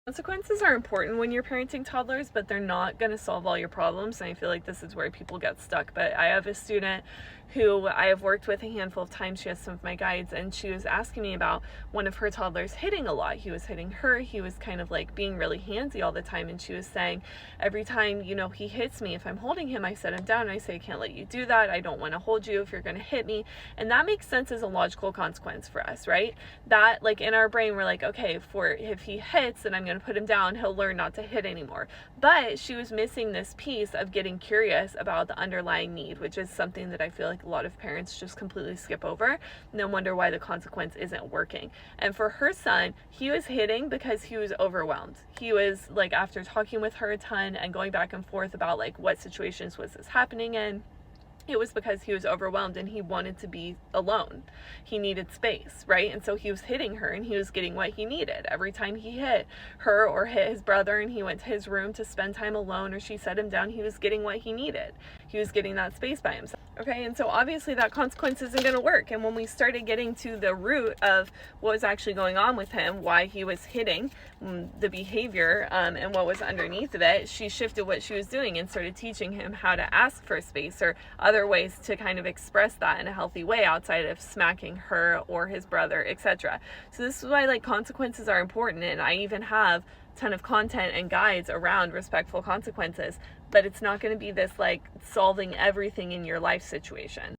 Consequences are important when you're parenting toddlers, but they're not going to solve all your problems. And I feel like this is where people get stuck. But I have a student who I have worked with a handful of times. She has some of my guides, and she was asking me about one of her toddlers hitting a lot. He was hitting her. He was kind of like being really handsy all the time. And she was saying, every time, he hits me, if I'm holding him, I set him down and I say, I can't let you do that. I don't want to hold you if you're going to hit me. And that makes sense as a logical consequence for us, right? That, like, in our brain, we're like, okay, if he hits, then I'm going to put him down, he'll learn not to hit anymore. But she was missing this piece of getting curious about the underlying need, which is something that I feel like a lot of parents just completely skip over and then wonder why the consequence isn't working. And for her son, he was hitting because he was overwhelmed. He was like, after talking with her a ton and going back and forth about like what situations was this happening in, it was because he was overwhelmed and he wanted to be alone. He needed space, right? And so he was hitting her and he was getting what he needed. Every time he hit her or hit his brother and he went to his room to spend time alone or she set him down, he was getting what he needed. He was getting that space by himself. Okay, and so obviously that consequence isn't going to work. And when we started getting to the root of what was actually going on with him, why he was hitting, the behavior, and what was underneath of it, she shifted what she was doing and started teaching him how to ask for space or other ways to kind of express that in a healthy way outside of smacking her or his brother, etc. So this is why like consequences are important, and I even have a ton of content and guides around respectful consequences, but it's not going to be this like solving everything in your life situation.